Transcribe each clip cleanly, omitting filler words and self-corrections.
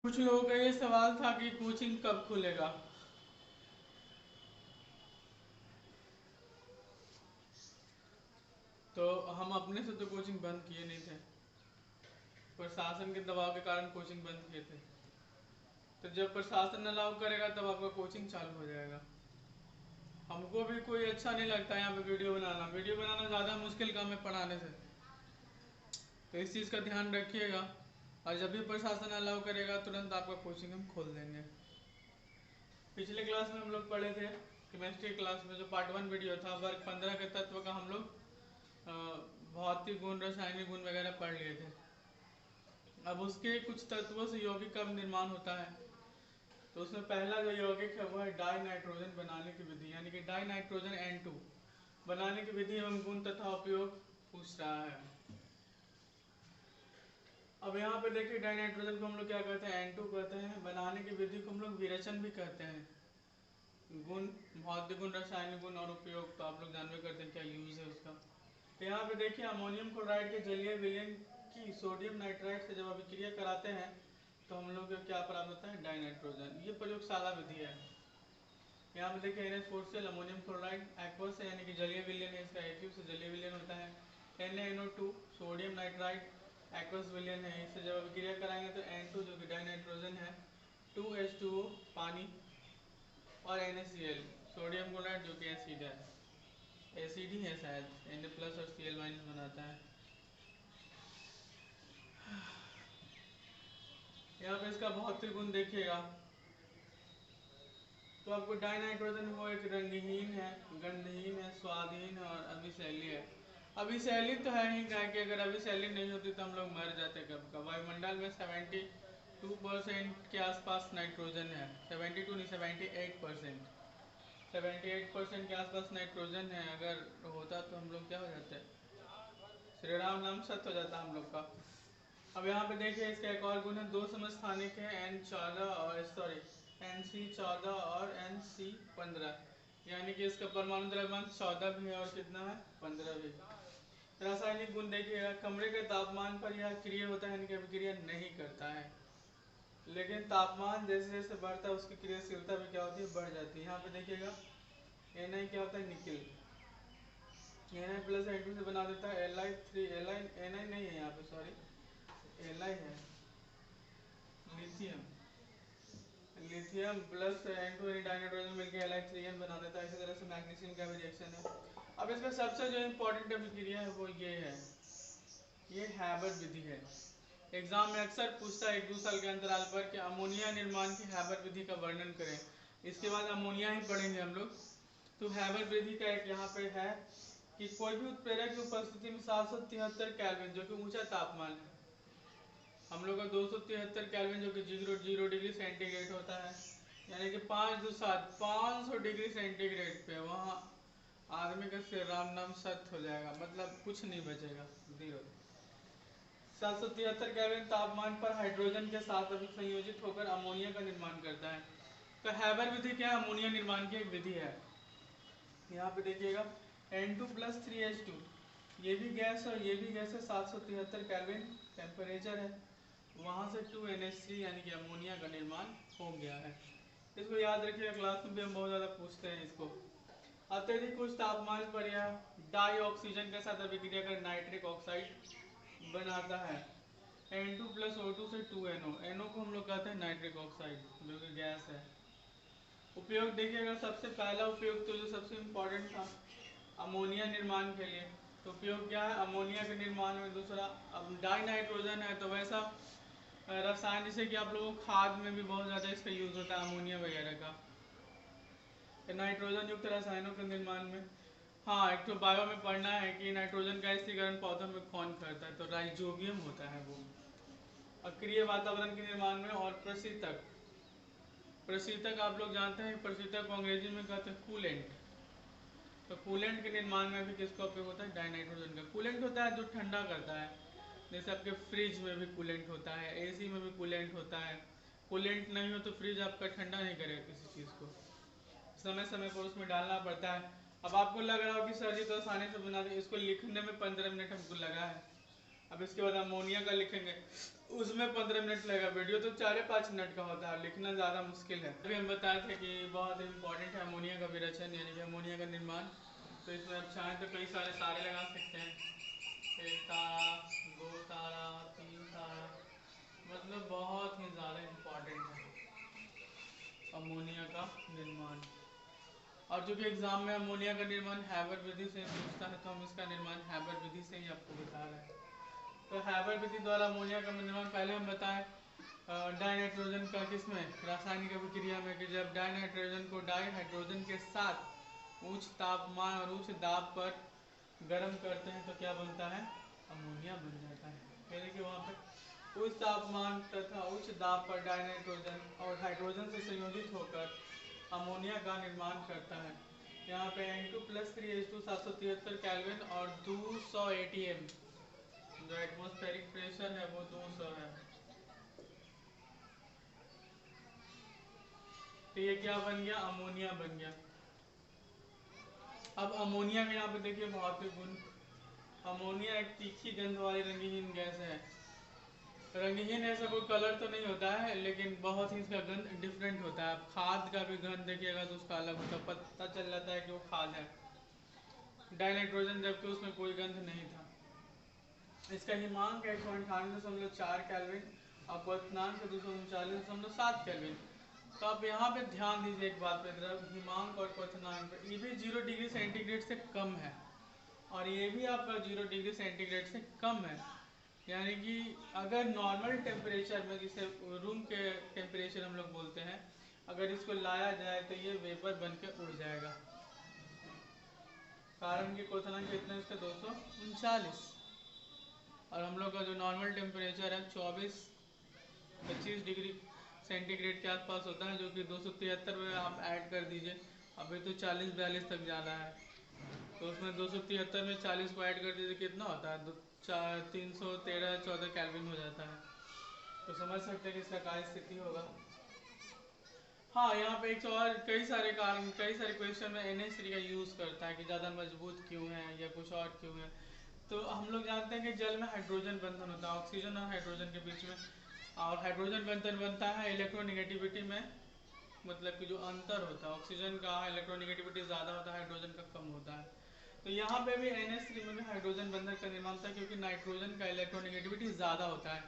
कुछ लोगों का ये सवाल था कि कोचिंग कब खुलेगा। तो हम अपने से तो कोचिंग बंद किए नहीं थे, प्रशासन के दबाव के कारण कोचिंग बंद किए थे। तो जब प्रशासन अलाउ करेगा तब आपका कोचिंग चालू हो जाएगा। हमको भी कोई अच्छा नहीं लगता यहाँ पे वीडियो बनाना ज़्यादा मुश्किल काम है पढ़ाने से। तो इस चीज़ का ध्यान रखिएगा, और जब भी प्रशासन अलाउ करेगा तुरंत आपका कोचिंग हम खोल देंगे। पिछले क्लास में हम लोग पढ़े थे, केमिस्ट्री क्लास में जो पार्ट 1 वीडियो था, वर्ग 15 के तत्व का हम लोग भौतिक गुण, रासायनिक गुण वगैरह पढ़ लिए थे। अब उसके कुछ तत्वों से यौगिक का निर्माण होता है। तो उसमें पहला जो यौगिक है वह है डाई नाइट्रोजन बनाने की विधि, यानी कि डाई नाइट्रोजन N2 बनाने की विधि एवं गुण तथा उपयोग पूछ रहा है। अब यहाँ पे देखिए, डाई नाइट्रोजन को हम लोग क्या कहते हैं, N2 कहते हैं। बनाने की विधि को हम लोग विरेचन भी कहते हैं। गुण, भौतिक गुण, रासायनिक गुण और उपयोग तो आप लोग जानते करते हैं क्या यूज है उसका। तो यहाँ पे देखिए, अमोनियम क्लोराइड के जलीय विलयन की सोडियम नाइट्राइड से जब अभिक्रिया कराते हैं तो हम लोग को क्या प्राप्त होता है, डाइनाइट्रोजन। ये प्रयोगशाला विधि है। यहाँ पे देखिए, NH4Cl अमोनियम क्लोराइड एक्वस है, यानी कि जलीय विलयन है इसका, एक्यू से जलीय विलयन होता है। NaNO2 सोडियम नाइट्राइड एक्वस विलयन है, इससे जब अभिक्रिया कराएंगे तो N2 जो कि डाइनाइट्रोजन है, 2H2O पानी, और NaCl सोडियम क्लोराइड जो कि एसिड है, एसिड ही है शायद, Na प्लस और Cl माइनस बनाता है। यहाँ पे इसका भौतिक गुण देखिएगा तो आपको डाइनाइट्रोजन वो एक रंगहीन है, गंधहीन है, स्वादहीन है और अभिशैली है। अभिशैली तो है ही, क्या कि अगर अभिशैली नहीं होती तो हम लोग मर जाते कब का। वायुमंडल में 72% के आसपास नाइट्रोजन है, 72 नहीं 78%, 78% के आसपास नाइट्रोजन है। अगर होता तो हम लोग क्या हो जाते, श्री राम नाम सत्य हो जाता हम लोग का। अब यहाँ पे देखिए, इसका एक और गुण है, दो समस्थानिक है, N14 और सॉरी NC14 और NC15, यानी कि इसका परमाणु द्रव्यमान 14 भी है और कितना है, 15 भी। रासायनिक गुण देखिएगा, कमरे के तापमान पर यह क्रिया होता है, यानी कि अभिक्रिया नहीं करता है, लेकिन तापमान जैसे जैसे बढ़ता है उसकी क्रियाशीलता भी क्या होती है, बढ़ जाती है। यहाँ पे देखिएगा, Na क्या होता है, निकिल, Na प्लस N2 से बना देता है Li3, Na नहीं है यहाँ पे, सॉरी Li है, lithium, lithium plus N2 dinitrogen मिलकर Li3n बना देता है। इसी तरह से मैग्नीशियम का भी रिएक्शन है। अब इसमें सबसे जो इम्पोर्टेंट अभिक्रिया है वो ये है, ये हैबर विधि है। एग्जाम में अक्सर पूछता है 1-2 साल के अंतराल पर कि अमोनिया निर्माण की हैबर विधि का वर्णन करें। इसके बाद अमोनिया ही पढ़ेंगे हम लोग। तो हैबर विधि का एक यहाँ पे है कि कोई भी उत्प्रेरक की उपस्थिति में 773 केल्विन जो कि ऊंचा तापमान है, हम लोग का 273 केल्विन जो कि 0 डिग्री सेंटीग्रेड होता है, यानी कि 5 डिग्री सेंटीग्रेड पे वहाँ आदमी का श्री राम नाम सत्य हो जाएगा, मतलब कुछ नहीं बचेगा, जीरो। 773 केल्विन तापमान पर हाइड्रोजन के साथ अभी संयोजित होकर अमोनिया का निर्माण करता है। तो हैबर विधि क्या है, अमोनिया निर्माण की एक विधि है। यहाँ पे देखिएगा, N2 प्लस 3H2, ये भी गैस है, ये भी गैस है, 773 केल्विन टेम्परेचर है, वहाँ से 2NH3 यानी कि अमोनिया का निर्माण हो गया है। इसको याद रखिएगा, क्लास में भी हम बहुत ज़्यादा पूछते हैं इसको। अत्यधिक उच्च तापमान पर यह डाई ऑक्सीजन के साथ अभिक्रिया कर नाइट्रिक ऑक्साइड बनाता है। N2 प्लस O2 से 2NO, NO को हम लोग कहते हैं नाइट्रिक ऑक्साइड जो कि गैस है। उपयोग देखिएगा, सबसे पहला उपयोग तो जो सबसे इम्पोर्टेंट था अमोनिया निर्माण के लिए, तो उपयोग क्या है अमोनिया के निर्माण में। दूसरा, अब डाई नाइट्रोजन है तो वैसा रसायन जैसे कि आप लोगों को खाद में भी बहुत ज़्यादा इसका यूज़ होता है अमोनिया वगैरह का, नाइट्रोजन युक्त रसायनों के निर्माण में। हाँ, एक तो बायो में पढ़ना है कि नाइट्रोजन का स्थिरीकरण पौधों में कौन करता है, तो राइजोबियम होता है वो। अक्रिय वातावरण के निर्माण में। और प्रशीतक, प्रशीतक आप लोग जानते हैं, प्रशीतक को अंग्रेजी में कहते हैं कूलेंट। तो कूलेंट के निर्माण में भी किसका उपयोग होता है, डाइनाइट्रोजन का। कूलेंट होता है जो ठंडा करता है, जैसे आपके फ्रिज में भी कूलेंट होता है, एसी में भी कूलेंट होता है। कूलेंट नहीं हो तो फ्रिज आपका ठंडा नहीं करेगा किसी चीज़ को, समय समय पर उसमें डालना पड़ता है। अब आपको लग रहा हो कि सर जी तो आसानी से बना दें, इसको लिखने में 15 मिनट हमको लगा है। अब इसके बाद अमोनिया का लिखेंगे उसमें 15 मिनट लगेगा। वीडियो तो 4-5 मिनट का होता है, लिखना ज़्यादा मुश्किल है। अभी हम बताए थे कि बहुत इंपॉर्टेंट है अमोनिया का विरेचन यानी कि अमोनिया का निर्माण। तो इसमें आप चाहें तो कई सारे तारे लगा सकते हैं, 1 तारा, 2 तारा, 3 तारा, मतलब बहुत ही ज़्यादा इम्पॉर्टेंट है अमोनिया का निर्माण। और जो कि एग्जाम में अमोनिया का निर्माण हैबर विधि से पूछता है, तो हम इसका निर्माण हैबर विधि से ही आपको बता रहे हैं। तो हैबर विधि द्वारा अमोनिया का निर्माण पहले हम बताएं डाइनाइट्रोजन का किसमें रासायनिक अभिक्रिया में, कि जब डाइनाइट्रोजन को डाई हाइड्रोजन के साथ उच्च तापमान और उच्च दाब पर गर्म करते हैं तो क्या बनता है, अमोनिया बन जाता है। फिर देखिए वहाँ पे उच्च तापमान तथा उच्च दाब पर डाइनाइट्रोजन और हाइड्रोजन से संयोजित होकर अमोनिया का निर्माण करता है। यहाँ पे N2+3H2 773 केल्विन और 200 ATM, जो एटमॉस्फेरिक प्रेशर है वो 200 है। तो ये क्या बन गया, अमोनिया बन गया। अब अमोनिया में यहाँ पे देखिए भौतिक गुण, अमोनिया एक तीखी गंध वाली रंगहीन गैस है। रंगहीन ऐसा कोई कलर तो नहीं होता है, लेकिन बहुत ही इसका गंध डिफरेंट होता है। आप खाद का भी गंध देखिएगा तो उसका अलग होता है, पता चल जाता है कि वो खाद है। डाइनाइट्रोजन जबकि उसमें कोई गंध नहीं था। इसका हिमांक 198.4 केल्विन और क्वथनांक 239.7 केल्विन। तो आप यहाँ पे ध्यान दीजिए एक बात पे, हिमांक और क्वथनांक ये भी 0 डिग्री सेंटीग्रेड से कम है और ये भी आपका 0 डिग्री सेंटीग्रेड से कम है। यानी कि अगर नॉर्मल टेम्परेचर में, जिसे रूम के टेम्परेचर हम लोग बोलते हैं, अगर इसको लाया जाए तो ये वेपर बन के उड़ जाएगा। कारण कि क्वथनांक कितना है इसका 239, और हम लोग का जो नॉर्मल टेम्परेचर है 24-25 डिग्री सेंटीग्रेड के आसपास होता है, जो कि 273 में आप ऐड कर दीजिए। अभी तो 40-42 तक जा रहा है, तो उसमें 273 में 40 को ऐड कर दीजिए, कितना होता है 313-14 केल्विन हो जाता है। तो समझ सकते हैं कि इसका क्या स्थिति होगा। हाँ, यहाँ पे एक और कई सारे कारण, कई सारे क्वेश्चन में NH3 का यूज़ करता है कि ज़्यादा मजबूत क्यों है या कुछ और क्यों है। तो हम लोग जानते हैं कि जल में हाइड्रोजन बंधन होता है ऑक्सीजन और हाइड्रोजन के बीच में, और हाइड्रोजन बंधन बनता है इलेक्ट्रोनिगेटिविटी में, मतलब कि जो अंतर होता है, ऑक्सीजन का इलेक्ट्रोनिगेटिविटी ज़्यादा होता है, हाइड्रोजन का कम होता है। तो यहाँ पे भी NH3 में भी हाइड्रोजन बंधन का निर्माण होता है, क्योंकि नाइट्रोजन का इलेक्ट्रोनिगेटिविटी ज़्यादा होता है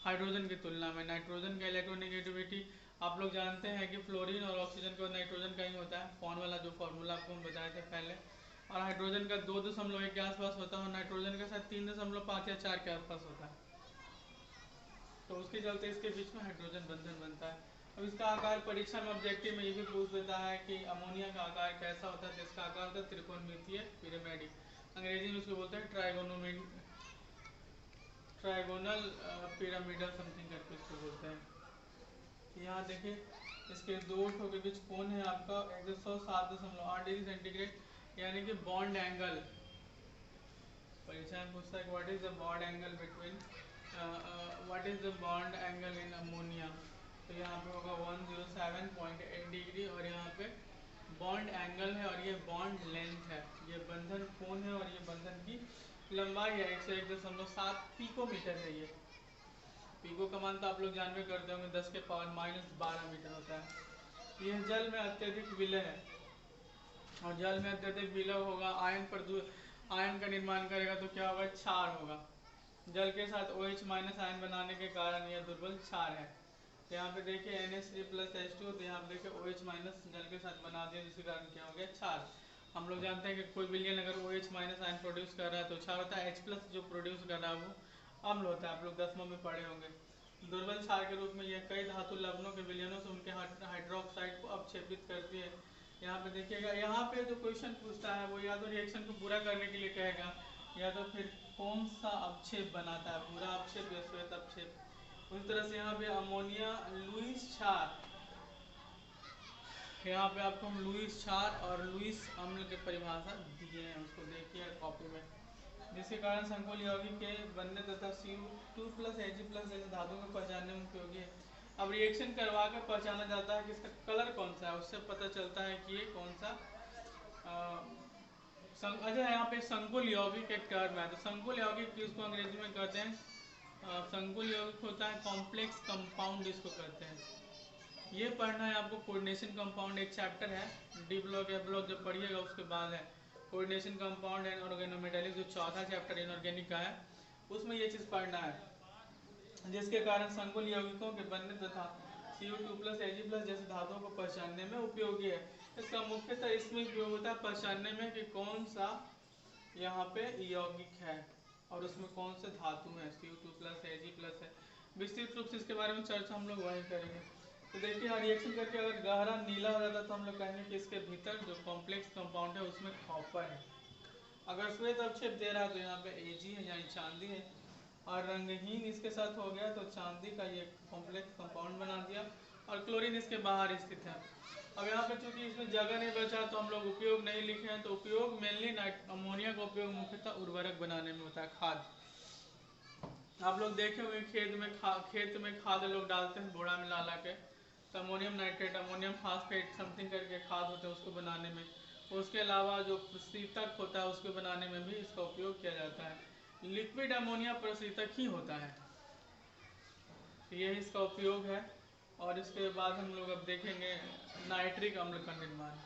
हाइड्रोजन की तुलना में। नाइट्रोजन का इलेक्ट्रोनिगेटिविटी आप लोग जानते हैं कि फ्लोरीन और ऑक्सीजन का नाइट्रोजन का ही होता है, कौन वाला जो फॉर्मूला आपको हम बताए थे पहले। और हाइड्रोजन का 2.1 के आसपास होता है और नाइट्रोजन का शायद 3.5 या 4 के आसपास होता है। तो उसके चलते इसके बीच में हाइड्रोजन बंधन बनता है। अब इसका आकार परीक्षा में ऑब्जेक्टिव में ये भी पूछ देता है कि अमोनिया का आकार कैसा होता है। तो इसका आकार होता है त्रिकोणमितीय पिरामिडिक, अंग्रेजी में उसको बोलते हैं ट्राइगोनल पिरामिडल समथिंग करके उसको बोलते हैं। यहाँ देखिए इसके दो ठो के बीच कोण है आपका 107.8 डिग्री सेंटीग्रेड, यानी कि बॉन्ड एंगल। परीक्षा में पूछता है what is the bond angle between, what is the bond angle in ammonia. तो यहाँ पे होगा 107.8 डिग्री, और यहाँ पे बॉन्ड एंगल है और ये बॉन्ड लेंथ है, ये बंधन कोण है और ये बंधन की लंबाई है 101.7 पिकोमीटर है। ये पिको का मान तो आप लोग जानवे करते होंगे 10 के पावर -12 मीटर होता है। यह जल में अत्यधिक विलय है, और जल में अत्यधिक विलय होगा आयन का निर्माण करेगा तो क्या होगा, क्षार होगा। जल के साथ OH- आयन बनाने के कारण यह दुर्बल क्षार है। तो यहाँ पे देखिए NH3+H2, तो यहाँ पे देखिए OH- जल के साथ बना दिया, जिसके कारण क्या हो गया, क्षार। हम लोग जानते हैं कि कोई विलयन अगर OH- आयन प्रोड्यूस कर रहा है तो क्षार होता है। H+ जो प्रोड्यूस कर रहा है वो अम्ल होता है, आप लोग 10वां में पढ़े होंगे। दुर्बल क्षार के रूप में यह कई धातु लवणों के विलयनों से उनके हाइड्रोक्साइड को अपक्षेपित करती है। यहाँ पे देखिएगा, यहाँ पे जो क्वेश्चन पूछता है वो या तो रिएक्शन को पूरा करने के लिए कहेगा, या तो फिर कौन सा अपक्षेप बनाता है, पूरा अपक्षेप या श्वेत अपक्षेप। उस तरह से यहाँ पे अमोनिया लुईस क्षार, यहाँ पे आपको हम लुईस क्षार और लुईस अम्ल के परिभाषा दिए हैं, उसको देखिए कॉपी में। जिसके कारण संकुल यौगिक के बनने तथा Cu2+Ag+ जैसे धातुओं को पहचानने में उपयोगी है। अब रिएक्शन करवा कर पहचाना जाता है कि इसका कलर कौन सा है, उससे पता चलता है कि ये कौन सा अच्छा यहाँ पे संकुल यौगिक एक टर्म है। तो संकुल यौगिक किसको अंग्रेजी में कहते हैं, संकुल यौगिक होता है कॉम्प्लेक्स कंपाउंड इसको कहते हैं। ये पढ़ना है आपको। कोऑर्डिनेशन कंपाउंड एक चैप्टर है, डी ब्लॉक ए ब्लॉक जब पढ़िएगा उसके बाद है कोऑर्डिनेशन कंपाउंड एंड ऑर्गेनोमेटेलिक, जो चौथा चैप्टर इनऑर्गेनिक का है, उसमें ये चीज़ पढ़ना है, जिसके कारण संकुल यौगिकों के बनने तथा Cu2+ Ag+ जैसे धातुओं को पहचानने में उपयोगी है। इसका मुख्यतः इसमें उपयोग होता है पहचानने में कि कौन सा यहाँ पे यौगिक है और उसमें कौन से धातु है, Cu2+ Ag+ है। विस्तृत रूप से इसके बारे में चर्चा हम लोग वहीं करेंगे। तो देखिए यहाँ रिएक्शन करके अगर गहरा नीला हो जाता तो हम लोग कहेंगे कि इसके भीतर जो कॉम्प्लेक्स कंपाउंड है उसमें कॉपर है। अगर श्वेत अवक्षेप दे रहा है तो यहाँ पे Ag है, यानी चांदी है, और रंगहीन इसके साथ हो गया तो चांदी का ये कॉम्प्लेक्स कंपाउंड बना दिया, और क्लोरीन इसके बाहर स्थित है। अब यहाँ पे चूंकि इसमें जगह नहीं बचा तो हम लोग उपयोग नहीं लिखे हैं, तो उपयोग मेनली अमोनिया का उपयोग मुख्यतः उर्वरक बनाने में होता है, खाद। आप लोग देखे हुए खेत में खाद लोग डालते हैं बोड़ा में ला के, तो ammonium nitrate, ammonium phosphate something करके खाद होते हैं उसको बनाने में। उसके अलावा जो प्रशीतक होता है उसको बनाने में भी इसका उपयोग किया जाता है। लिक्विड अमोनिया प्रशीतक ही होता है, यही इसका उपयोग है। और इसके बाद हम लोग अब देखेंगे नाइट्रिक अम्ल का निर्माण।